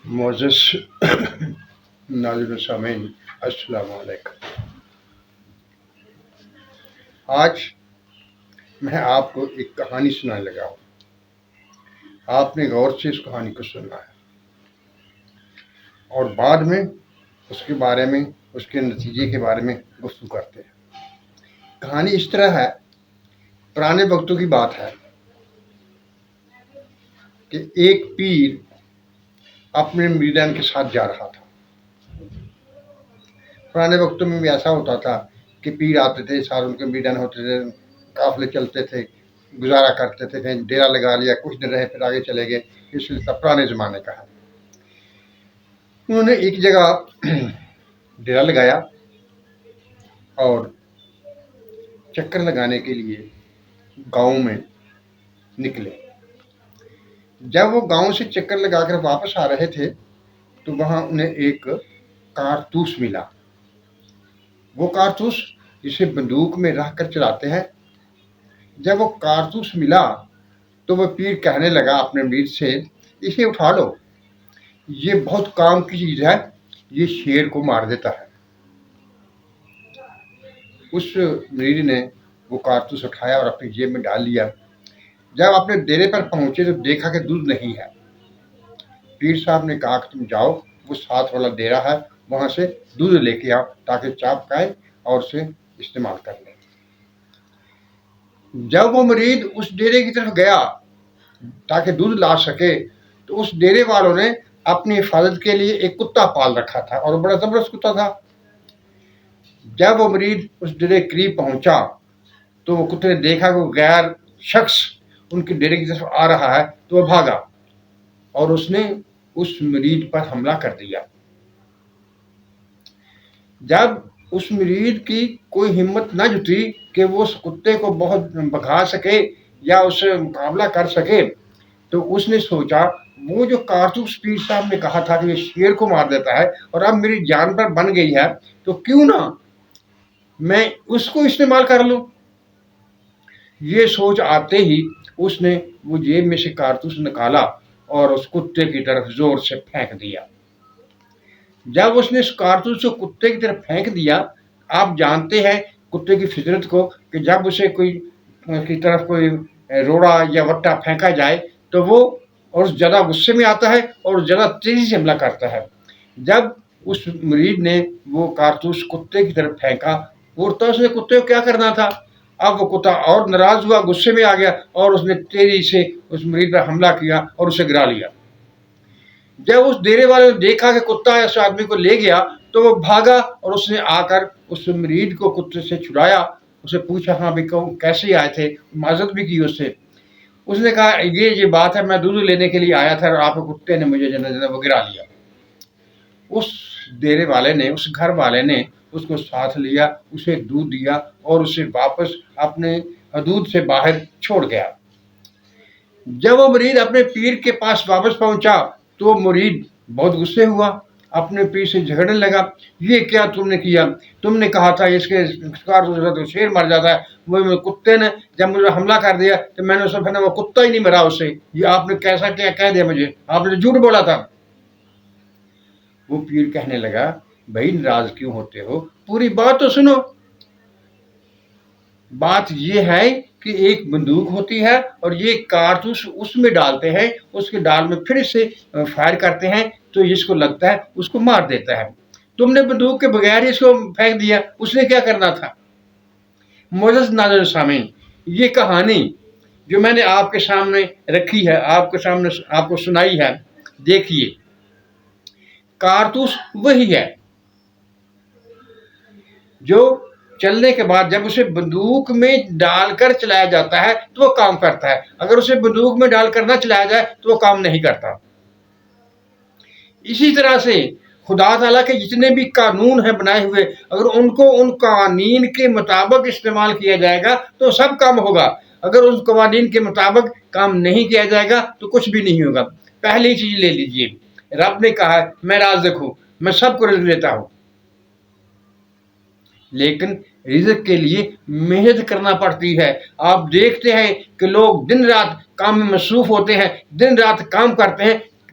معزز ناظرین سامعین، السلام علیکم۔ آج میں آپ کو ایک کہانی سنانے لگا ہوں۔ آپ نے غور سے اس کہانی کو سننا ہے اور بعد میں اس کے بارے میں، اس کے نتیجے کے بارے میں گفتگو کرتے ہیں۔ کہانی اس طرح ہے، پرانے وقتوں کی بات ہے کہ ایک پیر اپنے مریدان کے ساتھ جا رہا تھا۔ پرانے وقتوں میں بھی ایسا ہوتا تھا کہ پیر آتے تھے، سارے ان کے مریدان ہوتے تھے، قافلے چلتے تھے، گزارا کرتے تھے، کہیں ڈیرا لگا لیا، کچھ دن رہے پھر آگے چلے گئے۔ اس لیے پرانے زمانے کا ہے۔ انہوں نے ایک جگہ ڈیرا لگایا اور چکر لگانے کے لیے گاؤں میں نکلے۔ جب وہ گاؤں سے چکر لگا کر واپس آ رہے تھے تو وہاں انہیں ایک کارتوس ملا۔ وہ کارتوس جسے بندوق میں رکھ کر چلاتے ہیں۔ جب وہ کارتوس ملا تو وہ پیر کہنے لگا اپنے مرید سے، اسے اٹھا لو، یہ بہت کام کی چیز ہے، یہ شیر کو مار دیتا ہے۔ اس مرید نے وہ کارتوس اٹھایا اور اپنی جیب میں ڈال لیا۔ جب اپنے ڈیرے پر پہنچے تو دیکھا کہ دودھ نہیں ہے۔ پیر صاحب نے کہا کہ تم جاؤ، وہ ساتھ والا ڈیرا ہے، وہاں سے دودھ لے کے آؤ تاکہ چاپ کھائے اور اسے استعمال کر لیں۔ جب وہ مرید اس ڈیرے کی طرف گیا تاکہ دودھ لا سکے تو اس ڈیرے والوں نے اپنی حفاظت کے لیے ایک کتا پال رکھا تھا اور بڑا زبردست کتا تھا۔ جب وہ مرید اس ڈیرے کے قریب پہنچا تو وہ کتے نے دیکھا کہ وہ غیر شخص ان کے ڈیرے کی طرف آ رہا ہے تو وہ بھاگا اور اس نے اس مرید پر حملہ کر دیا۔ جب اس مرید کی کوئی ہمت نہ جٹی کہ وہ اس کتے کو بہت بھگا سکے یا اس سے مقابلہ کر سکے تو اس نے سوچا، وہ جو کارتوس پیر صاحب نے کہا تھا کہ یہ شیر کو مار دیتا ہے اور اب میری جان پر بن گئی ہے تو کیوں نہ میں اس کو استعمال کر لوں۔ یہ سوچ آتے ہی اس نے وہ جیب میں سے کارتوس نکالا اور اس کتے کی طرف زور سے پھینک دیا۔ جب اس نے اس کارتوس کو کتے کی طرف پھینک دیا، آپ جانتے ہیں کتے کی فطرت کو کہ جب اسے کوئی کی طرف کوئی روڑا یا وٹا پھینکا جائے تو وہ اور زیادہ غصے میں آتا ہے اور زیادہ تیزی سے حملہ کرتا ہے۔ جب اس مرید نے وہ کارتوس کتے کی طرف پھینکا، تو اس نے کتے کو کیا کرنا تھا؟ اب وہ کتا اور ناراض ہوا، غصے میں آ گیا اور اس نے تیزی سے اس مرید پر حملہ کیا اور اسے گرا لیا۔ جب اس ڈیرے والے نے دیکھا کہ کتا اس آدمی کو لے گیا تو وہ بھاگا اور اس نے آ کر اس مرید کو کتے سے چھڑایا، اسے پوچھا ہاں بھی کیسے آئے تھے، معذرت بھی کی اس سے۔ اس نے کہا یہ بات ہے، میں دودھ لینے کے لیے آیا تھا اور آپ کے کتے نے مجھے وہ گرا لیا۔ اس ڈیرے والے نے، اس گھر والے نے اس کو ساتھ لیا، اسے دودھ دیا اور اسے واپس اپنے حدود سے باہر چھوڑ گیا۔ جب وہ مرید اپنے پیر کے پاس واپس پہنچا تو مرید بہت غصے ہوا، اپنے پیر سے جھگڑنے لگا، یہ کیا تم نے کیا؟ تم نے کہا تھا اس کے شکار تو شیر مر جاتا ہے، وہ کتے نے جب مجھے حملہ کر دیا تو میں نے اسے پھر وہ کتا ہی نہیں مرا اس سے، یہ آپ نے کیسا کیا کہہ دیا مجھے، آپ نے جھوٹ بولا تھا۔ وہ پیر کہنے لگا، بھائی ناراض کیوں ہوتے ہو، پوری بات تو سنو۔ بات یہ ہے کہ ایک بندوق ہوتی ہے اور یہ کارتوس اس میں ڈالتے ہیں، اس کے ڈال میں پھر اسے فائر کرتے ہیں تو جس کو لگتا ہے اس کو مار دیتا ہے۔ تم نے بندوق کے بغیر اس کو پھینک دیا، اس نے کیا کرنا تھا؟ معزز ناظرین سامعین، یہ کہانی جو میں نے آپ کے سامنے رکھی ہے، آپ کے سامنے آپ کو سنائی ہے، دیکھیے کارتوس وہی ہے جو چلنے کے بعد جب اسے بندوق میں ڈال کر چلایا جاتا ہے تو وہ کام کرتا ہے، اگر اسے بندوق میں ڈال کر نہ چلایا جائے تو وہ کام نہیں کرتا۔ اسی طرح سے خدا تعالیٰ کے جتنے بھی قانون ہیں بنائے ہوئے، اگر ان کو ان قوانین کے مطابق استعمال کیا جائے گا تو سب کام ہوگا، اگر اس قوانین کے مطابق کام نہیں کیا جائے گا تو کچھ بھی نہیں ہوگا۔ پہلی چیز لے لیجئے، رب نے کہا میں رازق ہوں، میں سب کو رزق دیتا ہوں، لیکن رزق کے لیے محنت کرنا پڑتی ہے۔ آپ دیکھتے ہیں کہ لوگ دن رات کام میں مصروف ہوتے ہیں، دن رات کام کرتے ہیں،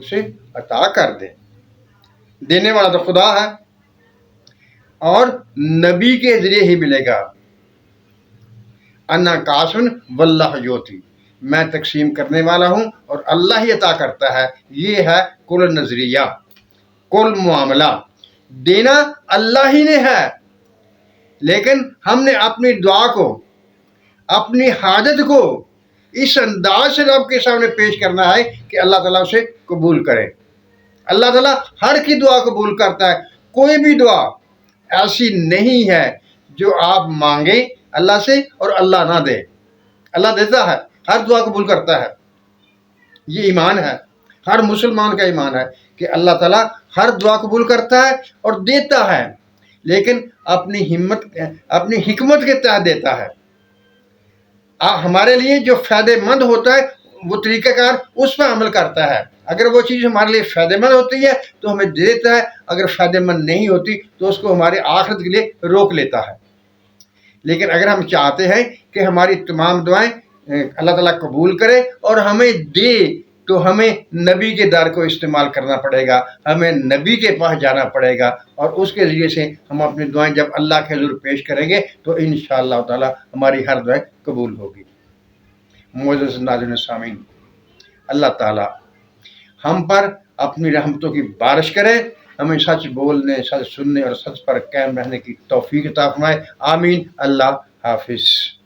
اسے عطا کر دیں۔ دینے والا تو خدا ہے اور نبی کے ذریعے ہی ملے گا۔ انا قاسم واللہ یوتی، میں تقسیم کرنے والا ہوں اور اللہ ہی عطا کرتا ہے۔ یہ ہے کل نظریہ، کل معاملہ۔ دینا اللہ ہی نے ہے، لیکن ہم نے اپنی دعا کو، اپنی حاجت کو اس انداز سے رب کے سامنے پیش کرنا ہے کہ اللہ تعالیٰ اسے قبول کرے۔ اللہ تعالیٰ ہر کی دعا قبول کرتا ہے۔ کوئی بھی دعا ایسی نہیں ہے جو آپ مانگیں اللہ سے اور اللہ نہ دے۔ اللہ دیتا ہے، ہر دعا قبول کرتا ہے۔ یہ ایمان ہے، ہر مسلمان کا ایمان ہے کہ اللہ تعالیٰ ہر دعا قبول کرتا ہے اور دیتا ہے، لیکن اپنی حکمت کے تحت دیتا ہے۔ ہمارے لیے جو فائدہ مند ہوتا ہے وہ طریقہ کار اس پہ عمل کرتا ہے۔ اگر وہ چیز ہمارے لیے فائدہ مند ہوتی ہے تو ہمیں دے دیتا ہے، اگر فائدہ مند نہیں ہوتی تو اس کو ہمارے آخرت کے لیے روک لیتا ہے۔ لیکن اگر ہم چاہتے ہیں کہ ہماری تمام دعائیں اللہ تعالیٰ قبول کرے اور ہمیں دے، تو ہمیں نبی کے در کو استعمال کرنا پڑے گا، ہمیں نبی کے پاس جانا پڑے گا، اور اس کے ذریعے سے ہم اپنی دعائیں جب اللہ کے حضور پیش کریں گے تو انشاءاللہ تعالیٰ ہماری ہر دعائیں قبول ہوگی۔ معزز ناظرین سامعین، اللہ تعالیٰ ہم پر اپنی رحمتوں کی بارش کرے، ہمیں سچ بولنے، سچ سننے اور سچ پر قائم رہنے کی توفیق عطا فرمائے۔ آمین۔ اللہ حافظ۔